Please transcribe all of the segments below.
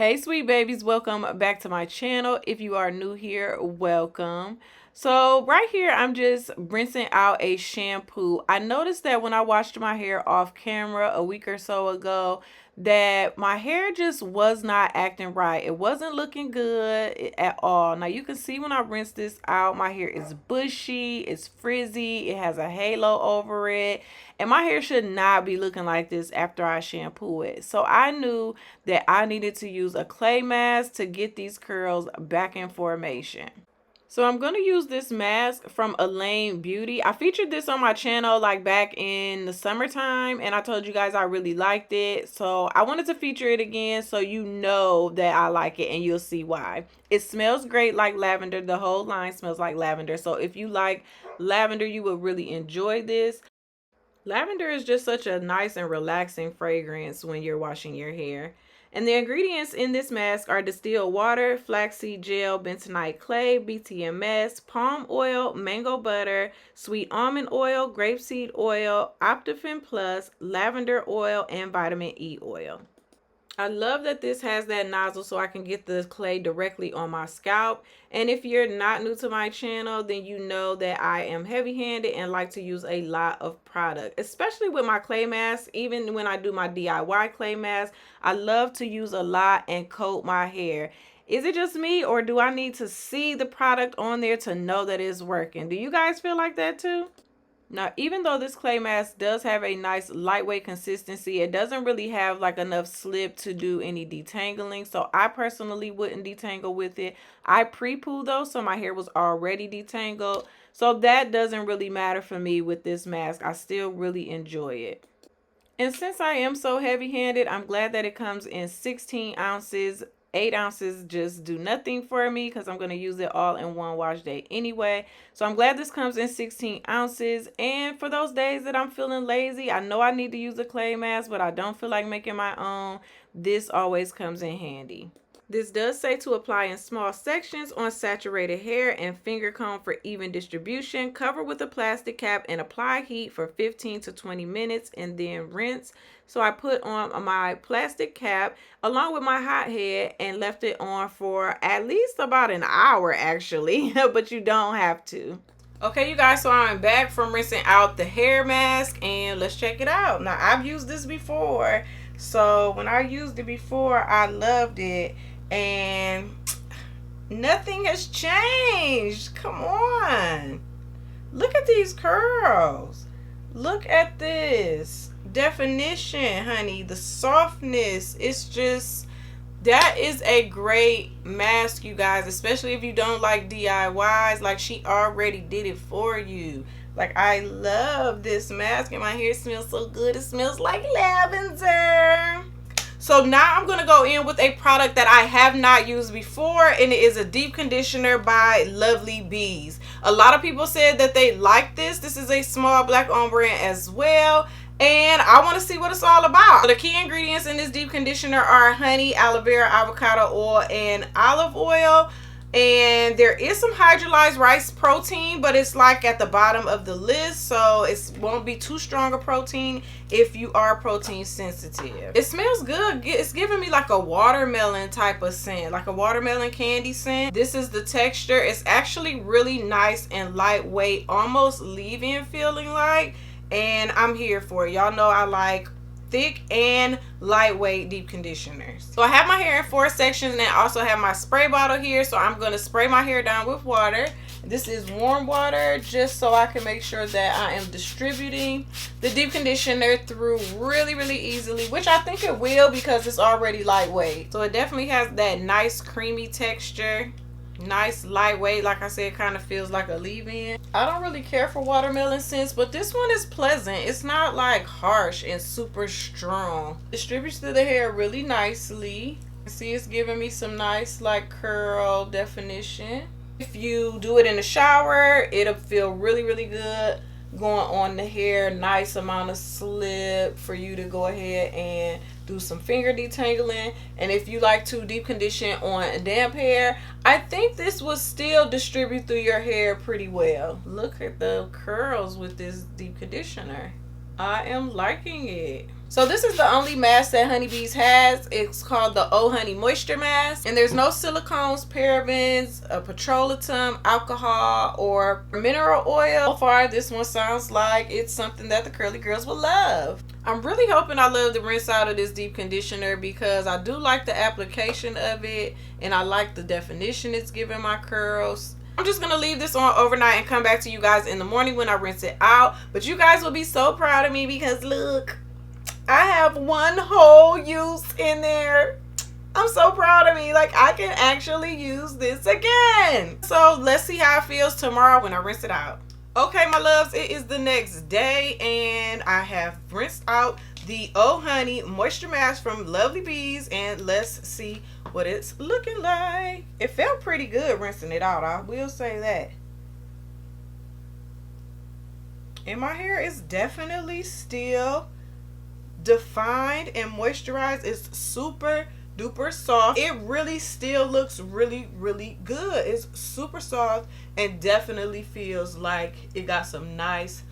Hey sweet babies, welcome back to my channel. If you are new here, welcome. So right here I'm just rinsing out a shampoo. I noticed that when I washed my hair off camera a week or so ago that my hair just was not acting right. It wasn't looking good at all. Now you can see when I rinse this out, my hair is bushy, it's frizzy, it has a halo over it, and my hair should not be looking like this after I shampoo it. So I knew that I needed to use a clay mask to get these curls back in formation. So I'm going to use this mask from Elaine Beauty. I featured this on my channel like back in the summertime, and I told you guys I really liked it. So I wanted to feature it again so you know that I like it, and you'll see why. It smells great like lavender. The whole line smells like lavender. So if you like lavender, you will really enjoy this. Lavender is just such a nice and relaxing fragrance when you're washing your hair. And the ingredients in this mask are distilled water, flaxseed gel, bentonite clay, BTMS, palm oil, mango butter, sweet almond oil, grapeseed oil, Optifin Plus, lavender oil, and vitamin E oil. I love that this has that nozzle so I can get the clay directly on my scalp. And if you're not new to my channel, then you know that I am heavy-handed and like to use a lot of product, especially with my clay mask. Even when I do my DIY clay mask, I love to use a lot and coat my hair. Is it just me, or do I need to see the product on there to know that it's working? Do you guys feel like that too? Now, even though this clay mask does have a nice lightweight consistency, it doesn't really have like enough slip to do any detangling. So I personally wouldn't detangle with it. I pre-poo though, so my hair was already detangled. So that doesn't really matter for me with this mask. I still really enjoy it. And since I am so heavy-handed, I'm glad that it comes in 16 ounces. 8 ounces just do nothing for me because I'm going to use it all in one wash day anyway. So I'm glad this comes in 16 ounces. And for those days that I'm feeling lazy, I know I need to use a clay mask, but I don't feel like making my own. This always comes in handy. This does say to apply in small sections on saturated hair and finger comb for even distribution. Cover with a plastic cap and apply heat for 15 to 20 minutes and then rinse. So I put on my plastic cap along with my hot head and left it on for at least about an hour actually, but you don't have to. Okay, you guys, so I'm back from rinsing out the hair mask and let's check it out. Now, I've used this before. So when I used it before, I loved it. And nothing has changed. Come on. Look at these curls. Look at this definition, honey. The softness. It's just, that is a great mask, you guys, especially if you don't like DIYs. Like, she already did it for you. Like, I love this mask and my hair smells so good. It smells like lavender. So now I'm going to go in with a product that I have not used before, and it is a deep conditioner by Lovely Bees. A lot of people said that they like this. This is a small black owned brand as well, and I want to see what it's all about. So the key ingredients in this deep conditioner are honey, aloe vera, avocado oil, and olive oil. And there is some hydrolyzed rice protein, but it's like at the bottom of the list, so it won't be too strong a protein if you are protein sensitive. It smells good. It's giving me like a watermelon type of scent, like a watermelon candy scent. This is the texture. It's actually really nice and lightweight, almost leave-in feeling like, and I'm here for it. Y'all know I like thick and lightweight deep conditioners. So I have my hair in 4 sections, and I also have my spray bottle here. So I'm going to spray my hair down with water. This is warm water, just so I can make sure that I am distributing the deep conditioner through really, really easily, which I think it will because it's already lightweight. So it definitely has that nice creamy texture. Nice lightweight. Like I said, kind of feels like a leave-in. I don't really care for watermelon scents, but this one is pleasant. It's not like harsh and super strong. Distributes through the hair really nicely. See, it's giving me some nice like curl definition. If you do it in the shower, it'll feel really, really good going on the hair. Nice amount of slip for you to go ahead and do some finger detangling. And if you like to deep condition on damp hair, I think this will still distribute through your hair pretty well. Look at the curls with this deep conditioner. I am liking it. So this is the only mask that Honeybees has. It's called the Oh Honey Moisture Mask. And there's no silicones, parabens, petroleum, alcohol, or mineral oil. So far, this one sounds like it's something that the curly girls will love. I'm really hoping I love the rinse out of this deep conditioner because I do like the application of it. And I like the definition it's giving my curls. I'm just going to leave this on overnight and come back to you guys in the morning when I rinse it out. But you guys will be so proud of me because look, I have one whole use in there. I'm so proud of me. Like, I can actually use this again. So let's see how it feels tomorrow when I rinse it out. Okay, my loves, it is the next day and I have rinsed out the Oh Honey Moisture Mask from Lovely Bees, and let's see what it's looking like. It felt pretty good rinsing it out, I will say that. And my hair is definitely still defined and moisturized. It's super duper soft. It really still looks really good. It's super soft and definitely feels like it got some nice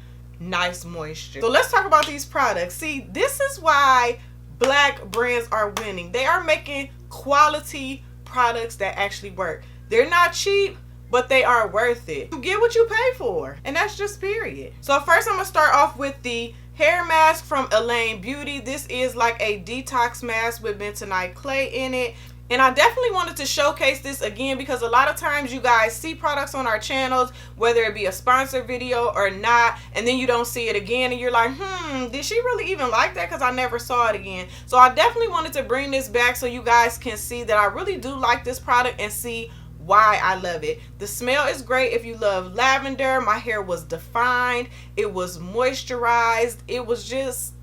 moisture. So let's talk about these products. See, this is why black brands are winning. They are making quality products that actually work. They're not cheap, but they are worth it. You get what you pay for, and that's just period. So first I'm gonna start off with the hair mask from Elaine Beauty. This is like a detox mask with bentonite clay in it. And I definitely wanted to showcase this again because a lot of times you guys see products on our channels, whether it be a sponsored video or not, and then you don't see it again and you're like, did she really even like that? Because I never saw it again. So I definitely wanted to bring this back so you guys can see that I really do like this product and see why I love it. The smell is great if you love lavender. My hair was defined. It was moisturized. It was just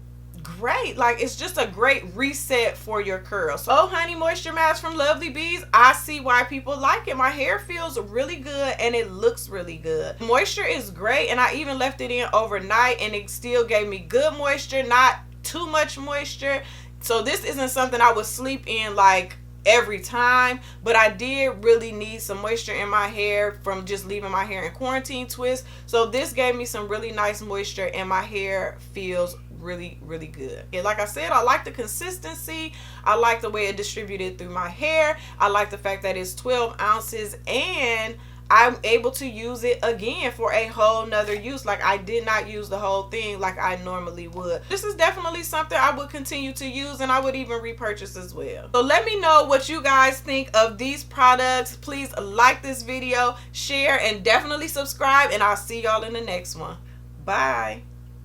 great. Like, it's just a great reset for your curls. So, Oh Honey Moisture Mask from Lovely Bees. I see why people like it. My hair feels really good and it looks really good. Moisture is great, and I even left it in overnight and it still gave me good moisture, not too much moisture. So this isn't something I would sleep in like every time, but I did really need some moisture in my hair from just leaving my hair in quarantine twist. So this gave me some really nice moisture and my hair feels really good. And like I said, I like the consistency. I like the way it distributed through my hair. I like the fact that it's 12 ounces and I'm able to use it again for a whole nother use. Like, I did not use the whole thing like I normally would. This is definitely something I would continue to use, and I would even repurchase as well. So let me know what you guys think of these products. Please like this video, share, and definitely subscribe, and I'll see y'all in the next one. Bye.